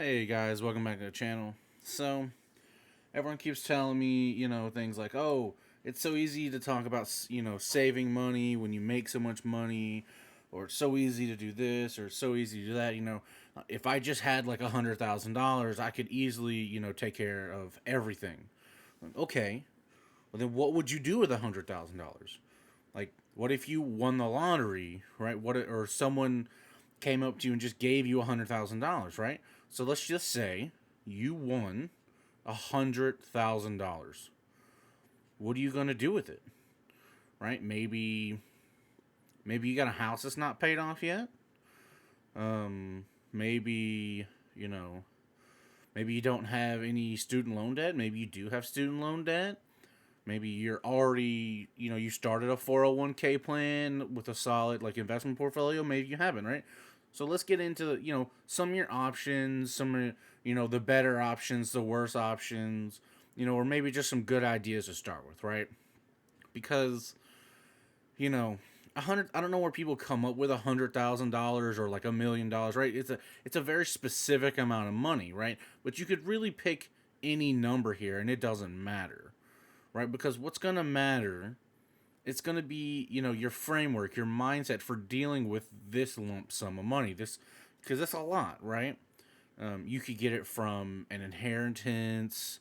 Hey guys, welcome back to the channel. So, everyone keeps telling me, things like, oh, it's so easy to talk about, saving money when you make so much money, or it's so easy to do this, or it's so easy to do that. If I just had like $100,000, I could easily, take care of everything. Okay, well then what would you do with $100,000? Like, what if you won the lottery, right? Or someone came up to you and just gave you $100,000, right? So let's just say you won $100,000. What are you gonna do with it, right? Maybe you got a house that's not paid off yet. Maybe you know, maybe you don't have any student loan debt. Maybe you do have student loan debt. Maybe you're already, you started a 401k plan with a solid like investment portfolio. Maybe you haven't, right? So let's get into, some of your options, some of, the better options, the worst options, or maybe just some good ideas to start with, right? Because, you know, I don't know where people come up with $100,000 or like $1 million, right? It's a very specific amount of money, right? But you could really pick any number here and it doesn't matter, right? Because what's gonna matter, it's gonna be, your framework, your mindset for dealing with this lump sum of money. This, because that's a lot, right? You could get it from an inheritance,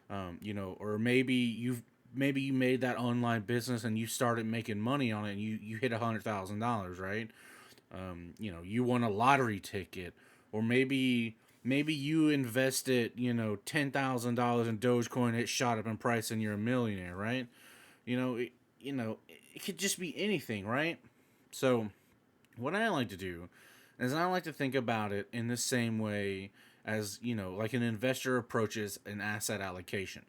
or maybe you made that online business and you started making money on it and you hit $100,000, right? You won a lottery ticket, or maybe you invested, $10,000 in Dogecoin, it shot up in price, and you're a millionaire, right? You know, it, it could just be anything, right? So, what I like to do is I like to think about it in the same way as, like an investor approaches an asset allocation.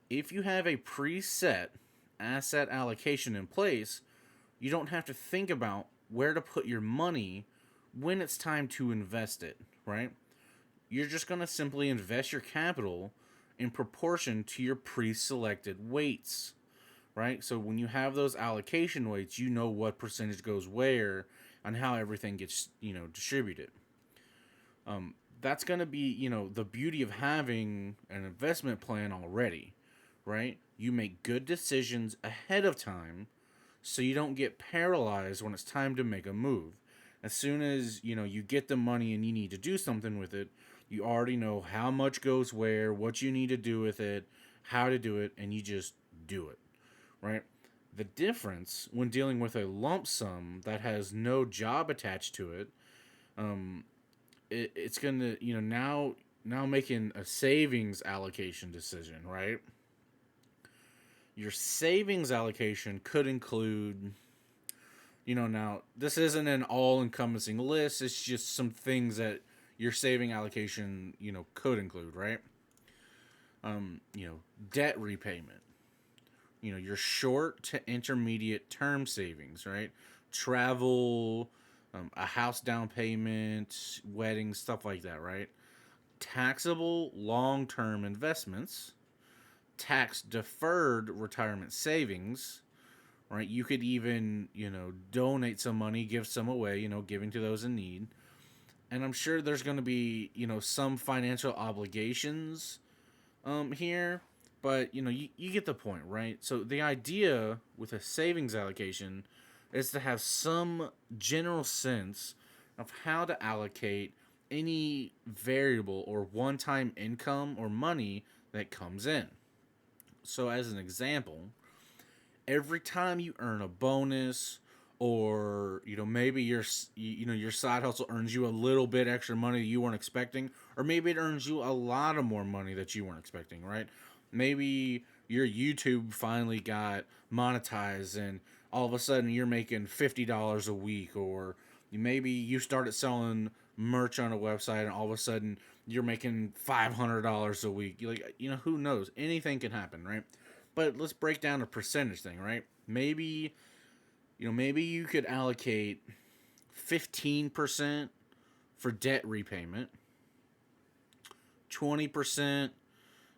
If you have a preset asset allocation in place, you don't have to think about where to put your money when it's time to invest it, right? You're just going to simply invest your capital in proportion to your pre-selected weights, right? So when you have those allocation weights, you know what percentage goes where and how everything gets, distributed. That's going to be, the beauty of having an investment plan already, right? You make good decisions ahead of time so you don't get paralyzed when it's time to make a move. As soon as, you get the money and you need to do something with it, you already know how much goes where, what you need to do with it, how to do it, and you just do it, right? The difference when dealing with a lump sum that has no job attached to it, it's gonna, now making a savings allocation decision, right? Your savings allocation could include, now this isn't an all encompassing list, it's just some things that your saving allocation, could include, right? You know, debt repayment, your short to intermediate term savings, right? Travel, a house down payment, weddings, stuff like that, right? Taxable long term investments, tax deferred retirement savings, right? You could even, donate some money, give some away, giving to those in need. And I'm sure there's going to be, some financial obligations here, but, you get the point, right? So the idea with a savings allocation is to have some general sense of how to allocate any variable or one time income or money that comes in. So, as an example, every time you earn a bonus, or maybe your side hustle earns you a little bit extra money that you weren't expecting, or maybe it earns you a lot of more money that you weren't expecting, right? Maybe your YouTube finally got monetized and all of a sudden you're making $50 a week, or maybe you started selling merch on a website and all of a sudden you're making $500 a week. Like, who knows, anything can happen, right? But let's break down a percentage thing, right? Maybe you could allocate 15% for debt repayment, 20%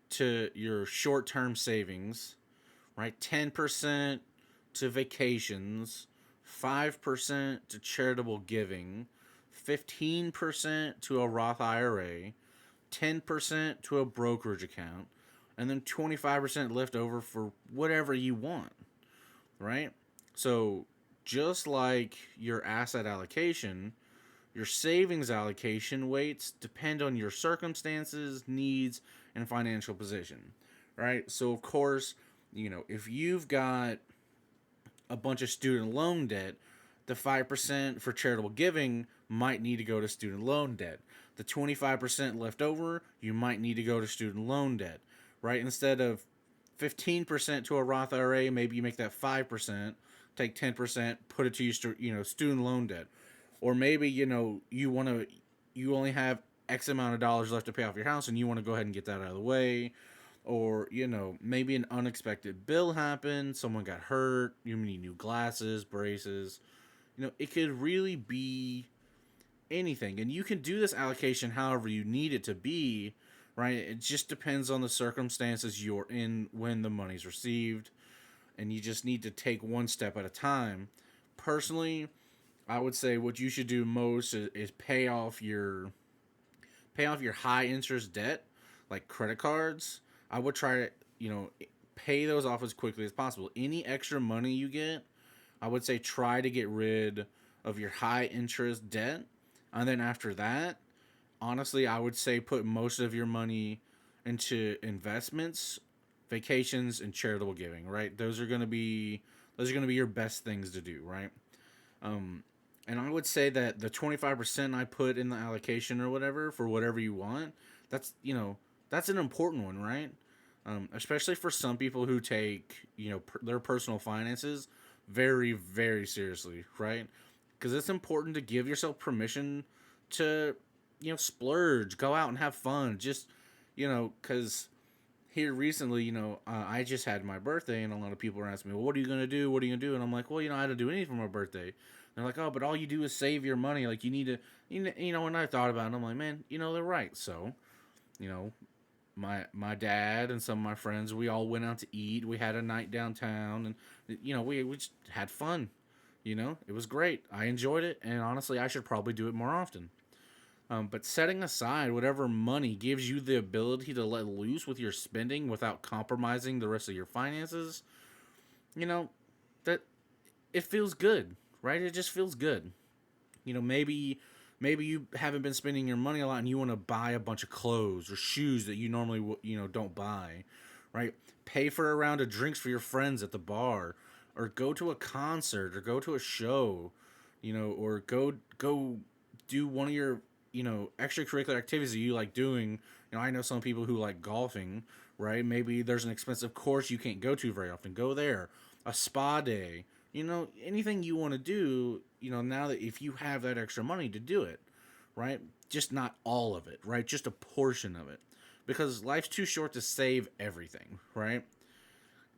to your short-term savings, right? 10% to vacations, 5% to charitable giving, 15% to a Roth IRA, 10% to a brokerage account, and then 25% left over for whatever you want, right? So, just like your asset allocation, your savings allocation weights depend on your circumstances, needs, and financial position, right? So, of course, if you've got a bunch of student loan debt, the 5% for charitable giving might need to go to student loan debt. The 25% left over, you might need to go to student loan debt, right? Instead of 15% to a Roth IRA, maybe you make that 5%, take 10%, put it to your student loan debt. Or maybe, you only have X amount of dollars left to pay off your house and you want to go ahead and get that out of the way. Or, maybe an unexpected bill happened, someone got hurt, you need new glasses, braces. It could really be anything. And you can do this allocation however you need it to be, right? It just depends on the circumstances you're in when the money's received. And you just need to take one step at a time. Personally, I would say what you should do most is pay off your high interest debt, like credit cards. I would try to, pay those off as quickly as possible. Any extra money you get, I would say try to get rid of your high interest debt. And then after that, honestly, I would say put most of your money into investments, vacations, and charitable giving, right? Those are going to be your best things to do, right? And I would say that the 25% I put in the allocation or whatever for whatever you want, that's an important one, right? Especially for some people who take their personal finances very, very seriously, right? Because it's important to give yourself permission to splurge, go out and have fun. Just because here recently, I just had my birthday, and a lot of people are asking me, well, what are you gonna do? What are you gonna do? And I'm like, well, I don't do anything for my birthday. They're like, oh, but all you do is save your money. Like, you need to, when I thought about it, I'm like, man, they're right. So, my dad and some of my friends, we all went out to eat. We had a night downtown, and, we just had fun. It was great. I enjoyed it, and honestly, I should probably do it more often. But setting aside whatever money gives you the ability to let loose with your spending without compromising the rest of your finances, that it feels good, right? It just feels good. Maybe you haven't been spending your money a lot and you want to buy a bunch of clothes or shoes that you normally don't buy, right? Pay for a round of drinks for your friends at the bar, or go to a concert, or go to a show, or go do one of your extracurricular activities that you like doing. I know some people who like golfing, right? Maybe there's an expensive course you can't go to very often. Go there. A spa day. Anything you want to do, now that if you have that extra money to do it, right? Just not all of it, right? Just a portion of it. Because life's too short to save everything, right?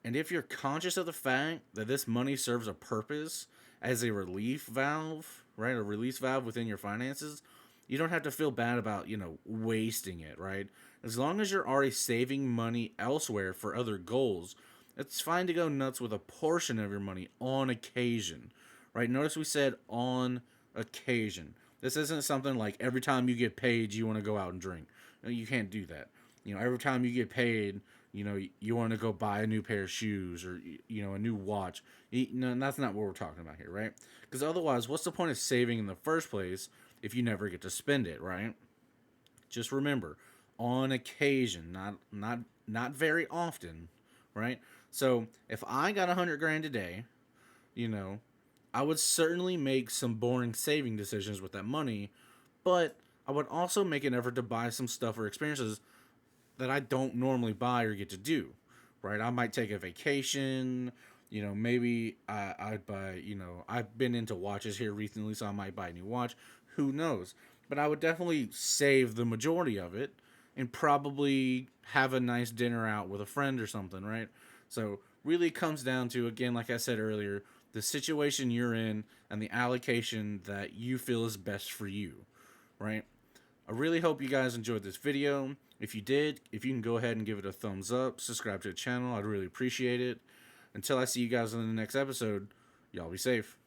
And if you're conscious of the fact that this money serves a purpose as a relief valve, right? A release valve within your finances, you don't have to feel bad about, wasting it, right? As long as you're already saving money elsewhere for other goals, it's fine to go nuts with a portion of your money on occasion, right? Notice we said on occasion. This isn't something like every time you get paid, you want to go out and drink. You can't do that. Every time you get paid, you want to go buy a new pair of shoes or, a new watch. No, that's not what we're talking about here, right? Because otherwise, what's the point of saving in the first place if you never get to spend it, right? Just remember, on occasion, not very often, right? So if I got 100 grand a day, I would certainly make some boring saving decisions with that money, but I would also make an effort to buy some stuff or experiences that I don't normally buy or get to do, right? I might take a vacation, maybe I'd buy, I've been into watches here recently, so I might buy a new watch. Who knows? But I would definitely save the majority of it and probably have a nice dinner out with a friend or something, right? So really comes down to, again, like I said earlier, the situation you're in and the allocation that you feel is best for you, right? I really hope you guys enjoyed this video. If you did, if you can go ahead and give it a thumbs up, subscribe to the channel, I'd really appreciate it. Until I see you guys in the next episode, y'all be safe.